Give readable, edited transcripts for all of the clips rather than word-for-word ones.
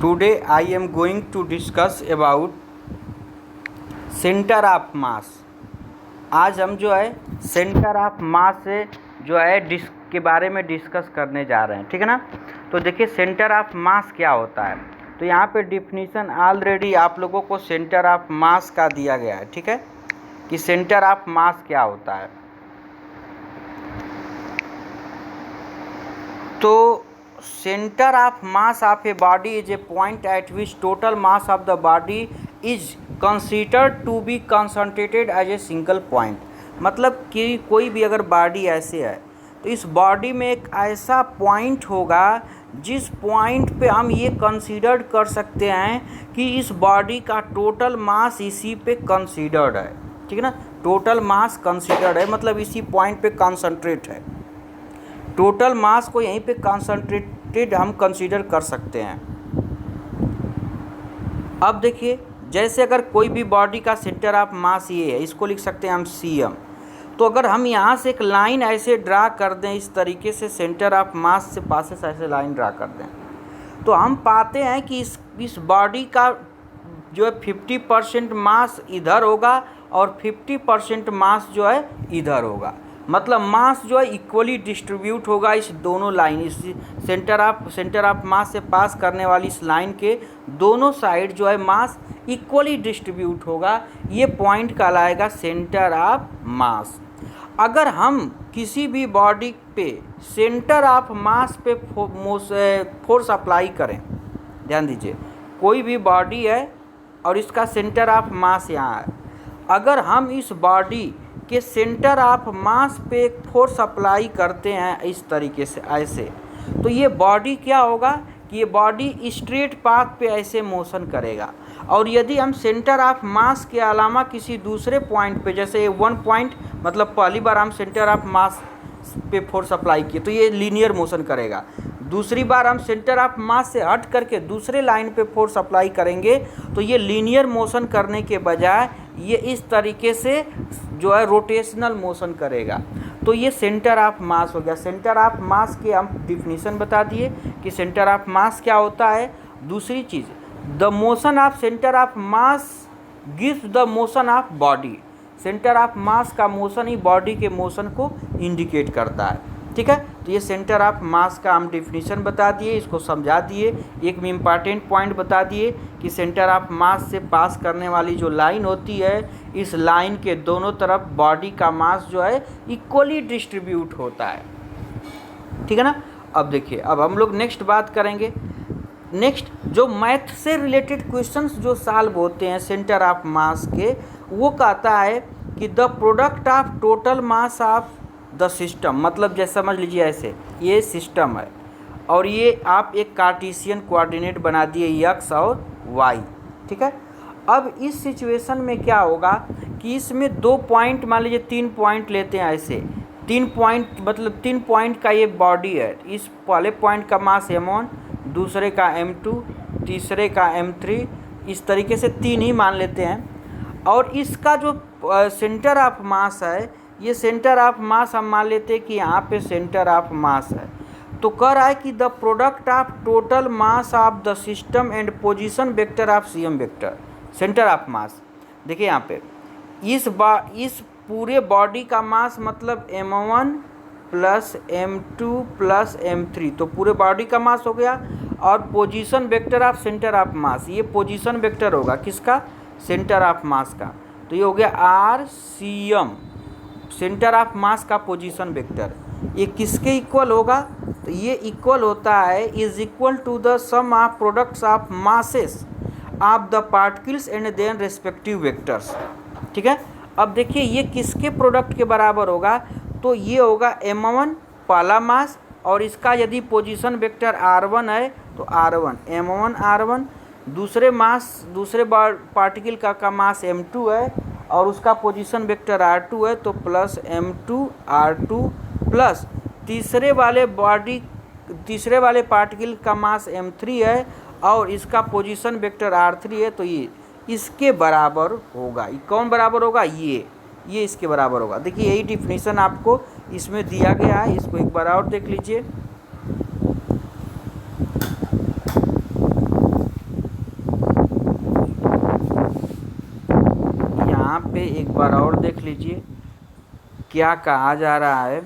Today I am going to discuss about centre of मास। आज हम जो है सेंटर ऑफ मास से जो है के बारे में डिस्कस करने जा रहे हैं, ठीक है ना। तो देखिए सेंटर ऑफ मास क्या होता है। तो यहाँ पे डिफिनीशन ऑलरेडी आप लोगों को सेंटर ऑफ मास का दिया गया है, ठीक है, कि सेंटर ऑफ मास क्या होता है। तो center of mass of a body is a point at which total mass of the body is considered to be concentrated as a single point। मतलब कि कोई भी अगर बॉडी ऐसे है तो इस बॉडी में एक ऐसा पॉइंट होगा जिस पॉइंट पे हम ये कंसीडर कर सकते हैं कि इस बॉडी का टोटल मास इसी पे कंसीडर्ड है, ठीक है ना। टोटल मास कंसीडर्ड है मतलब इसी पॉइंट पे कॉन्सेंट्रेट है। टोटल मास को यहीं पे कॉन्सेंट्रेटेड हम कंसीडर कर सकते हैं। अब देखिए जैसे अगर कोई भी बॉडी का सेंटर ऑफ मास ये है, इसको लिख सकते हैं हम CM। तो अगर हम यहाँ से एक लाइन ऐसे ड्रा कर दें इस तरीके से, सेंटर ऑफ मास से पासेस ऐसे लाइन ड्रा कर दें, तो हम पाते हैं कि इस बॉडी का जो है 50% मास इधर होगा और 50% मास जो है इधर होगा। मतलब मास जो है इक्वली डिस्ट्रीब्यूट होगा इस दोनों लाइन, इस सेंटर ऑफ मास से पास करने वाली इस लाइन के दोनों साइड जो है मास इक्वली डिस्ट्रीब्यूट होगा। ये पॉइंट कहलाएगा सेंटर ऑफ मास। अगर हम किसी भी बॉडी पे सेंटर ऑफ मास पे फोर्स अप्लाई करें, ध्यान दीजिए, कोई भी बॉडी है और इसका सेंटर ऑफ मास यहाँ है, अगर हम इस बॉडी के सेंटर ऑफ मास पे एक फोर्स अप्लाई करते हैं इस तरीके से ऐसे, तो ये बॉडी क्या होगा कि ये बॉडी स्ट्रेट पाथ पे ऐसे मोशन करेगा। और यदि हम सेंटर ऑफ मास के अलावा किसी दूसरे पॉइंट पे, जैसे वन पॉइंट मतलब पहली बार हम सेंटर ऑफ मास पे फोर्स अप्लाई किए तो ये लीनियर मोशन करेगा। दूसरी बार हम सेंटर ऑफ मास से हट करके दूसरे लाइन पे फोर्स अप्लाई करेंगे तो ये लीनियर मोशन करने के बजाय ये इस तरीके से जो है रोटेशनल मोशन करेगा। तो ये सेंटर ऑफ मास हो गया। सेंटर ऑफ मास के हम डिफिनीशन बता दिए कि सेंटर ऑफ मास क्या होता है। दूसरी चीज़, the motion of centre of mass gives the motion of body. Centre of mass का मोशन ही बॉडी के मोशन को इंडिकेट करता है, ठीक है। तो ये सेंटर ऑफ मास का हम डिफिनीशन बता दिए, इसको समझा दिए, एक में इम्पॉर्टेंट पॉइंट बता दिए कि सेंटर ऑफ मास से पास करने वाली जो लाइन होती है, इस लाइन के दोनों तरफ बॉडी का मास जो है इक्वली डिस्ट्रीब्यूट होता है, ठीक है ना। अब देखिए, अब हम लोग नेक्स्ट बात करेंगे। नेक्स्ट जो मैथ से रिलेटेड क्वेश्चंस जो सॉल्व होते हैं सेंटर ऑफ मास के, वो कहता है कि the product of total mass of the system. मतलब जैसे समझ लीजिए ऐसे, ये सिस्टम है और ये आप एक कार्टेशियन कोऑर्डिनेट बना दिए x और y, ठीक है। अब इस सिचुएशन में क्या होगा कि इसमें 2 पॉइंट, मान लीजिए 3 पॉइंट लेते हैं ऐसे, 3 पॉइंट मतलब 3 पॉइंट का ये बॉडी है। इस पहले पॉइंट का मास m1, दूसरे का m2, तीसरे का m3, इस तरीके से 3 ही मान लेते हैं। और इसका जो सेंटर ऑफ मास है, ये सेंटर ऑफ मास हम मान लेते हैं कि यहाँ पे सेंटर ऑफ मास है। तो कह रहा है कि the product of total mass of the system and position vector of CM vector, centre of मास। देखिए यहाँ पे इस पूरे बॉडी का मास मतलब m1 plus m2 plus m3, तो पूरे बॉडी का मास हो गया। और position vector of centre of मास, ये पोजीशन वेक्टर होगा किसका, सेंटर ऑफ मास का। तो ये हो गया RCM, सेंटर ऑफ मास का पोजीशन वेक्टर। ये किसके इक्वल होगा, तो ये इक्वल होता है is equal to the sum of products of masses of the particles and then respective vectors, ठीक है। अब देखिए ये किसके प्रोडक्ट के बराबर होगा, तो ये होगा m1 पहला मास, और इसका यदि पोजीशन वेक्टर r1 है तो r1 m1 r1, दूसरे पार्टिकल का मास m2 है और उसका पोजीशन वेक्टर r2 है, तो प्लस m2 r2 प्लस तीसरे वाले पार्टिकल का मास m3 है और इसका पोजीशन वेक्टर r3 है, तो ये इसके बराबर होगा। ये कौन बराबर होगा, ये इसके बराबर होगा। देखिए यही डिफिनीशन आपको इसमें दिया गया है, इसको एक बार और देख लीजिए। बार और देख लीजिए क्या कहा जा रहा है।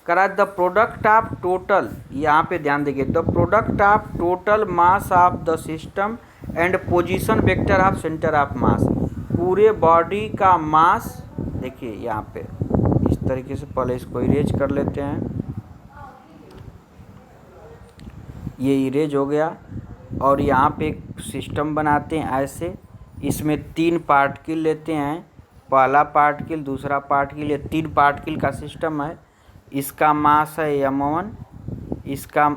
करा द प्रोडक्ट ऑफ टोटल, यहाँ पे ध्यान देखिए, the product of total mass of the system and position vector of centre of मास। पूरे बॉडी का मास, देखिए यहाँ पे इस तरीके से, पहले इसको इरेज कर लेते हैं, ये इरेज हो गया। और यहाँ पे एक सिस्टम बनाते हैं ऐसे, इसमें 3 पार्टिकल लेते हैं, पहला पार्टिकल, दूसरा पार्टिकल, ये 3 पार्टिकल का सिस्टम है। इसका मास है m1, इसका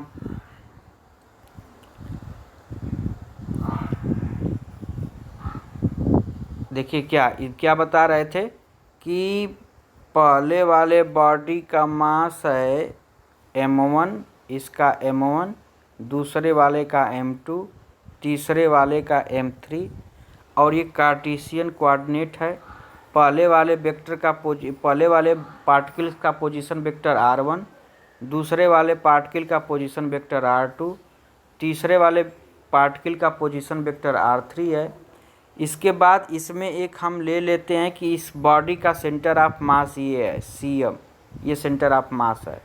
देखिए क्या बता रहे थे कि पहले वाले बॉडी का मास है m1, इसका m1, दूसरे वाले का m2, तीसरे वाले का m3, और ये कार्टेशियन कोऑर्डिनेट है। पहले वाले पार्टिकल का पोजीशन वेक्टर r1, दूसरे वाले पार्टिकल का पोजीशन वेक्टर r2, तीसरे वाले पार्टिकल का पोजीशन वेक्टर r3 है। इसके बाद इसमें एक हम ले लेते हैं कि इस बॉडी का सेंटर ऑफ मास ये है cm, ये सेंटर ऑफ मास है,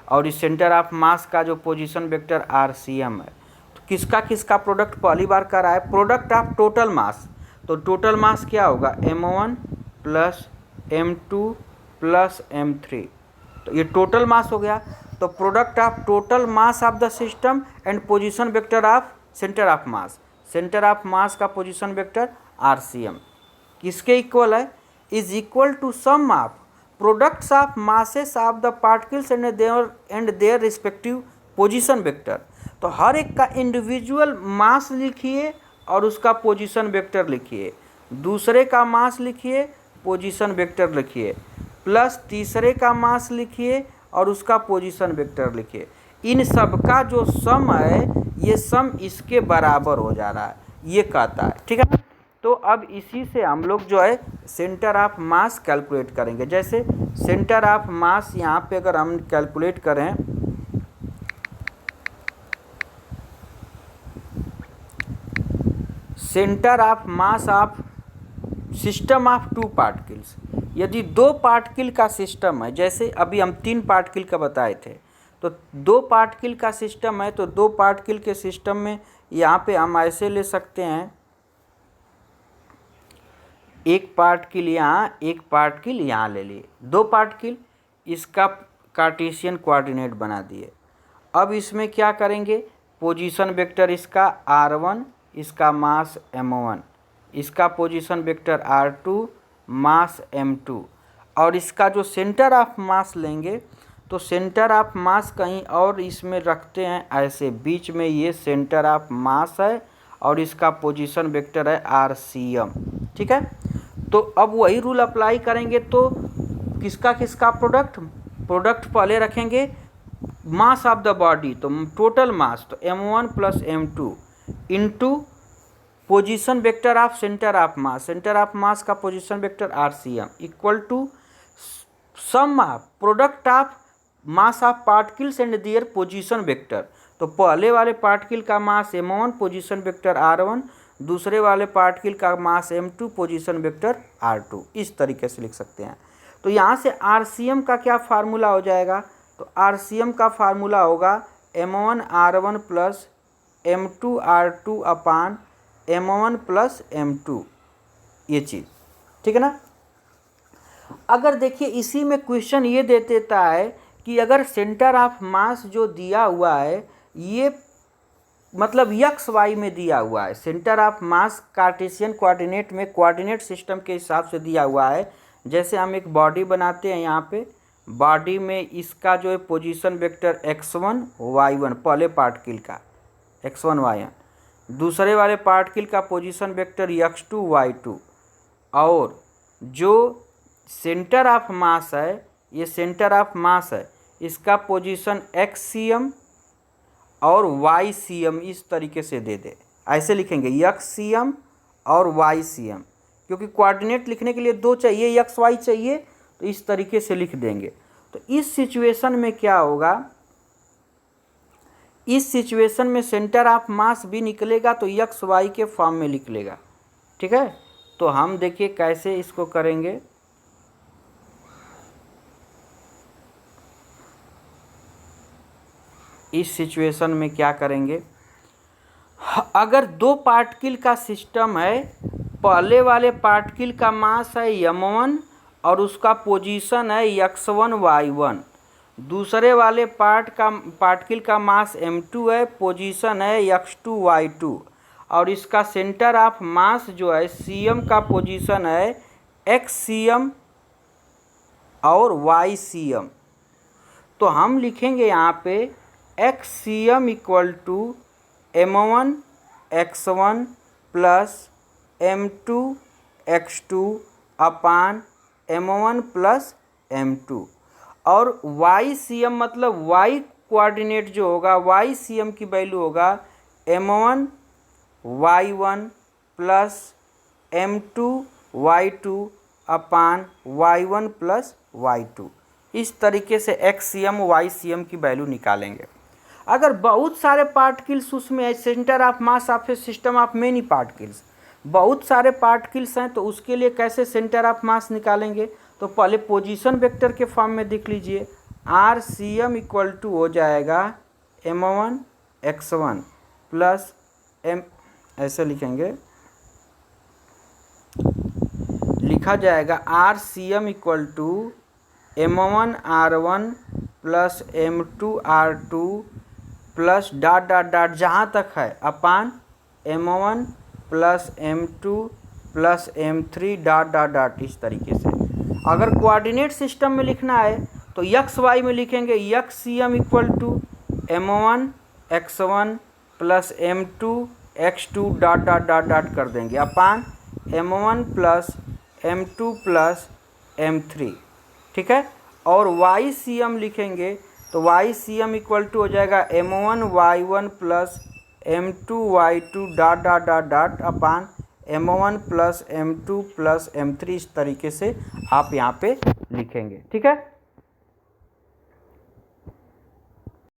और इस सेंटर ऑफ मास का जो पोजीशन वेक्टर rcm है। तो किसका किसका प्रोडक्ट पहली बार कर रहा है, प्रोडक्ट ऑफ टोटल मास। तो टोटल मास क्या होगा, m1 plus m2 plus m3, तो ये टोटल मास हो गया। तो product of total mass of the system and position vector of centre of mass, centre of mass का पोजीशन वेक्टर rcm किसके इक्वल है, is equal to sum of products of masses of the particles and their respective position vector. तो हर एक का individual मास लिखिए और उसका पोजीशन वेक्टर लिखिए, दूसरे का मास लिखिए, पोजीशन वेक्टर लिखिए, प्लस तीसरे का मास लिखिए और उसका पोजीशन वेक्टर लिखिए। इन सब का जो सम है, ये सम इसके बराबर हो जा रहा है, ये कहता है, ठीक है ना। तो अब इसी से हम लोग जो है सेंटर ऑफ मास कैलकुलेट करेंगे। जैसे सेंटर ऑफ मास यहाँ पे अगर हम कैलकुलेट करें, centre of mass of system of 2 particles, यदि 2 पार्टिकल का सिस्टम है, जैसे अभी हम 3 पार्टिकल का बताए थे, तो 2 पार्टिकल का सिस्टम है, तो 2 पार्टिकल के सिस्टम में यहाँ पे हम ऐसे ले सकते हैं, एक पार्टिकल यहाँ, एक पार्टिकल यहाँ ले लिए, 2 पार्टिकल, इसका कार्टेशियन कोऑर्डिनेट बना दिए। अब इसमें क्या करेंगे, पोजीशन वेक्टर इसका r1, इसका मास m1, इसका पोजीशन वेक्टर r2, मास m2, और इसका जो सेंटर ऑफ मास लेंगे, तो सेंटर ऑफ मास कहीं और इसमें रखते हैं ऐसे, बीच में ये सेंटर ऑफ मास है और इसका पोजीशन वेक्टर है rcm, ठीक है। तो अब वही रूल अप्लाई करेंगे, तो किसका किसका प्रोडक्ट पहले रखेंगे मास ऑफ द बॉडी, तो टोटल मास, तो m1 plus m2 into position vector of centre of mass, centre of mass का position vector rcm equal to sum of product of mass of particles and their position vector. तो पहले वाले particle का मास m1, position vector r1, दूसरे वाले particle का मास m2, position vector r2, इस तरीके से लिख सकते हैं। तो यहाँ से rcm का क्या फार्मूला हो जाएगा, तो rcm का फार्मूला होगा m1 r1 plus m2 r2 अपान m1 प्लस m2, ये चीज़, ठीक है ना। अगर देखिए इसी में क्वेश्चन ये दे देता है कि अगर सेंटर ऑफ मास जो दिया हुआ है, ये मतलब एक्स वाई में दिया हुआ है, centre of mass Cartesian coordinate में कोऑर्डिनेट सिस्टम के हिसाब से दिया हुआ है। जैसे हम एक बॉडी बनाते हैं, यहाँ पे बॉडी में इसका जो है पोजीशन वेक्टर x1 y1, पहले पार्टिकल का x1 y1, दूसरे वाले पार्टिकल का पोजीशन वेक्टर x2 y2, और जो सेंटर ऑफ मास है, ये सेंटर ऑफ मास है, इसका पोजीशन xcm और ycm इस तरीके से दे दे, ऐसे लिखेंगे xcm और ycm, क्योंकि कोऑर्डिनेट लिखने के लिए 2 चाहिए, x y चाहिए, तो इस तरीके से लिख देंगे। तो इस सिचुएशन में क्या होगा, इस सिचुएशन में सेंटर ऑफ मास भी निकलेगा तो x y के फॉर्म में लिख लेगा, ठीक है। तो हम देखिए कैसे इसको करेंगे, इस सिचुएशन में क्या करेंगे, अगर दो पार्टिकल का सिस्टम है, पहले वाले पार्टिकल का मास है m1 और उसका पोजीशन है x1 y1, दूसरे वाले पार्टिकल का मास m2 है, पोजीशन है x2 y2 और इसका सेंटर ऑफ मास जो है cm का पोजीशन है xcm और ycm। तो हम लिखेंगे यहाँ पे xcm equal to m1 x1 plus m2 x2 upon m1 plus m2 और ycm मतलब y कोऑर्डिनेट जो होगा ycm की वैल्यू होगा m1 y1 plus m2 y2 अपान y1 प्लस y2। इस तरीके से xcm ycm की वैल्यू निकालेंगे। अगर बहुत सारे पार्टिकल्स उसमें है, centre of mass of A system of many particles, बहुत सारे पार्टिकल्स हैं, तो उसके लिए कैसे सेंटर ऑफ मास निकालेंगे, तो पहले पोजीशन वेक्टर के फॉर्म में देख लीजिए। RCM इक्वल टू हो जाएगा m1 x1 प्लस m, ऐसे लिखेंगे, लिखा जाएगा RCM equal to m1 r1 plus m2 r2 plus dot dot dot जहाँ तक है upon m1 plus m2 plus m3 dot dot dot. इस तरीके से अगर कोऑर्डिनेट सिस्टम में लिखना है तो एक्स वाई में लिखेंगे xcm equal to m1 x1 plus m2 x2 dot dot dot dot कर देंगे अपान m1 plus m2 plus m3, ठीक है। और ycm लिखेंगे तो ycm इक्वल टू हो जाएगा m1 y1 plus m2 y2 dot dot dot dot upon m1 plus m2 plus m3। इस तरीके से आप यहाँ पे लिखेंगे, ठीक है।